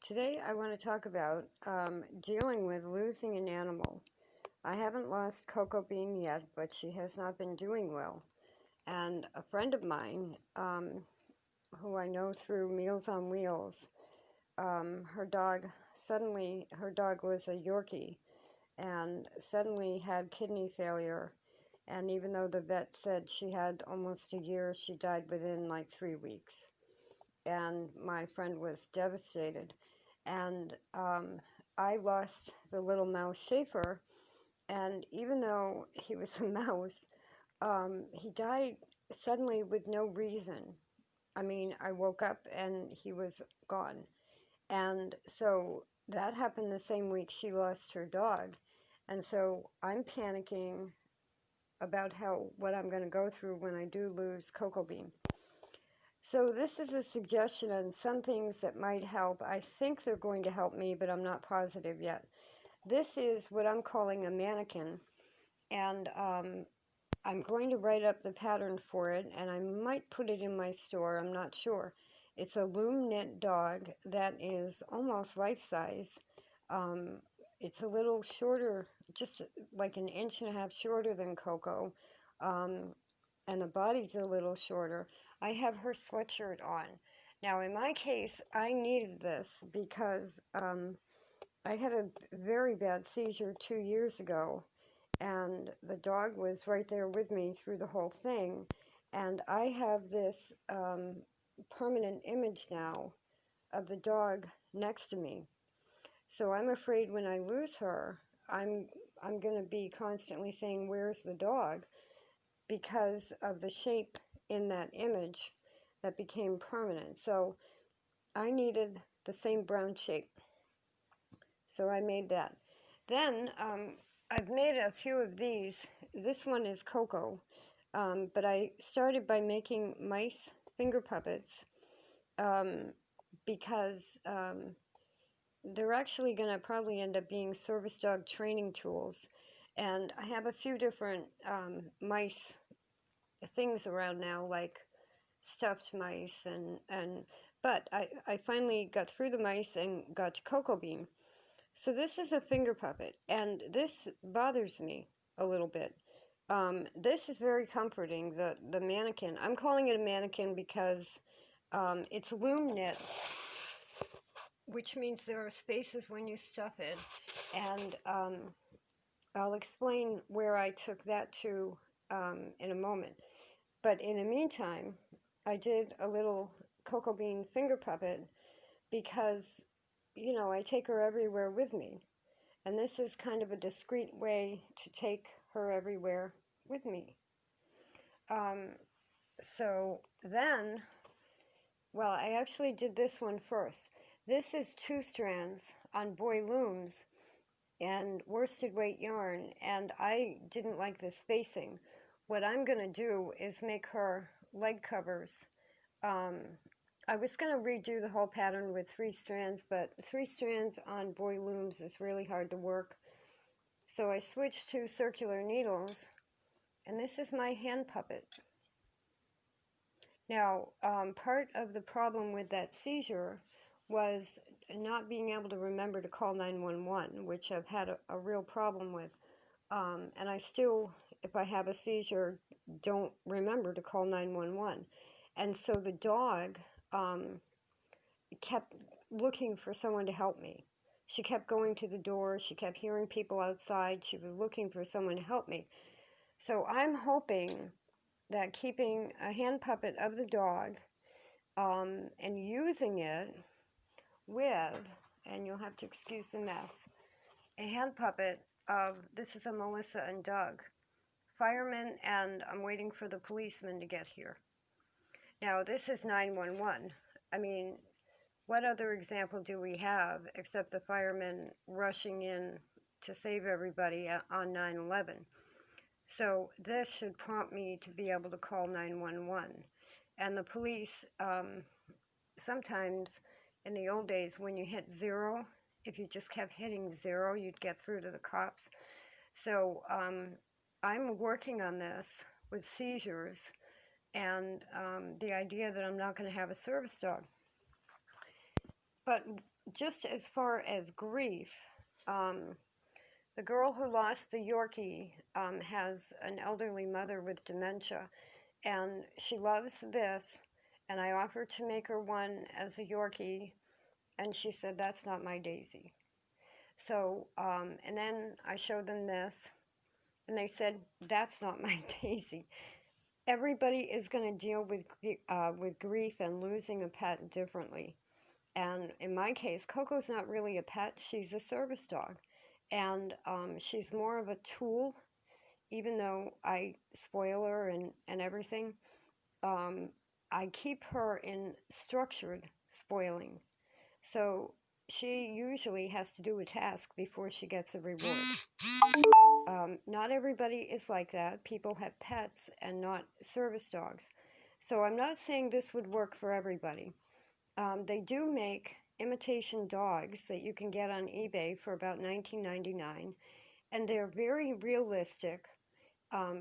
Today I want to talk about dealing with losing an animal. I haven't lost Coco Bean yet, but she has not been doing well. And a friend of mine, who I know through Meals on Wheels, her dog was a Yorkie, and suddenly had kidney failure. And even though the vet said she had almost a year, she died within like 3 weeks. And my friend was devastated. And I lost the little mouse Schaefer, and even though he was a mouse, he died suddenly with no reason. I mean, I woke up and he was gone. And so that happened the same week she lost her dog. And so I'm panicking about what I'm going to go through when I do lose Coco Bean. So this is a suggestion on some things that might help. I think they're going to help me, but I'm not positive yet. This is what I'm calling a mannequin, and I'm going to write up the pattern for it, and I might put it in my store. I'm not sure. It's a loom knit dog that is almost life-size. Um, it's a little shorter, just like an inch and a half shorter than Coco, um, and the body's a little shorter. I have her sweatshirt on. Now, in my case, I needed this because I had a very bad seizure 2 years ago, and the dog was right there with me through the whole thing. And I have this permanent image now of the dog next to me. So I'm afraid when I lose her, I'm going to be constantly saying, "Where's the dog?" because of the shape in that image that became permanent. So I needed the same brown shape. So I made that. Then I've made a few of these. This one is Coco, but I started by making mice finger puppets because they're actually going to probably end up being service dog training tools. And I have a few different mice things around now, like stuffed mice, but I finally got through the mice and got to Coco Bean. So this is a finger puppet, and this bothers me a little bit. This is very comforting, the mannequin. I'm calling it a mannequin because it's loom knit, which means there are spaces when you stuff it, and I'll explain where I took that to in a moment. But in the meantime, I did a little Coco Bean finger puppet because, I take her everywhere with me. And this is kind of a discreet way to take her everywhere with me. So then, well, I actually did this one first. This is 2 strands on boy looms and worsted weight yarn, and I didn't like the spacing. What I'm going to do is make her leg covers. I was going to redo the whole pattern with 3 strands, but 3 strands on boy looms is really hard to work. So I switched to circular needles, and this is my hand puppet. Now, part of the problem with that seizure was not being able to remember to call 911, which I've had a real problem with. And I still, if I have a seizure, don't remember to call 911. And so the dog kept looking for someone to help me. She kept going to the door. She kept hearing people outside. She was looking for someone to help me. So I'm hoping that keeping a hand puppet of the dog and using it with, and you'll have to excuse the mess, a hand puppet of, this is a Melissa and Doug, firemen, and I'm waiting for the policeman to get here. Now, this is 911. I mean, what other example do we have except the firemen rushing in to save everybody on 9/11? So this should prompt me to be able to call 911. And the police, sometimes in the old days when you hit 0, if you just kept hitting 0, you'd get through to the cops. So I'm working on this with seizures and the idea that I'm not going to have a service dog. But just as far as grief, um, the girl who lost the Yorkie has an elderly mother with dementia, and she loves this. And I offered to make her one as a Yorkie, and she said, "That's not my Daisy." So, and then I showed them this, and they said, "That's not my Daisy." Everybody is going to deal with grief and losing a pet differently. And in my case, Coco's not really a pet; she's a service dog, and she's more of a tool. Even though I spoil her and everything, um, I keep her in structured spoiling. So she usually has to do a task before she gets a reward. Not everybody is like that. People have pets and not service dogs. So I'm not saying this would work for everybody. They do make imitation dogs that you can get on eBay for about $19.99, and they're very realistic.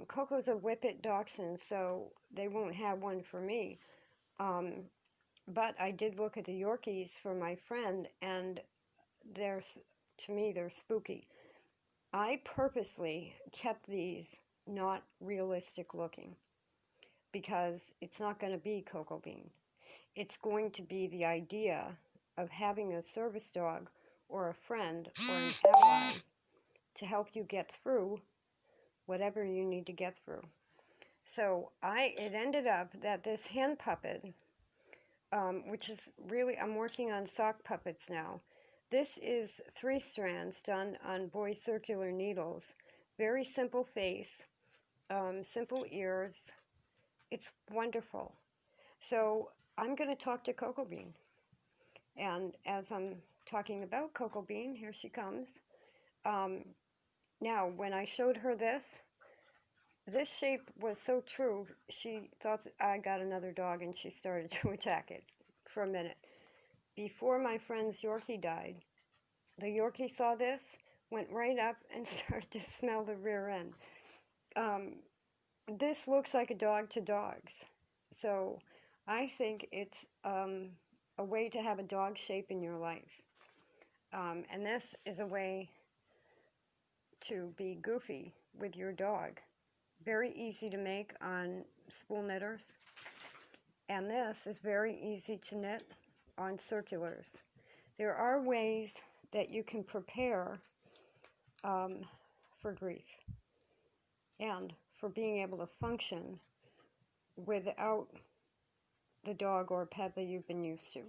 Coco's a Whippet dachshund, so they won't have one for me. Um, but I did look at the Yorkies for my friend, and they're, to me, they're spooky. I purposely kept these not realistic looking because it's not going to be Coco Bean. It's going to be the idea of having a service dog or a friend or an ally to help you get through whatever you need to get through. So it ended up that this hand puppet, which is really, I'm working on sock puppets now. This is 3 strands done on boy circular needles. Very simple face, simple ears. It's wonderful. So I'm going to talk to Coco Bean. And as I'm talking about Coco Bean, here she comes. Now, when I showed her this shape was so true, she thought that I got another dog and she started to attack it for a minute. Before my friend's Yorkie died, the Yorkie saw this, went right up and started to smell the rear end. This looks like a dog to dogs. So I think it's a way to have a dog shape in your life. And this is a way to be goofy with your dog. Very easy to make on spool knitters. And this is very easy to knit on circulars. There are ways that you can prepare for grief and for being able to function without the dog or pet that you've been used to.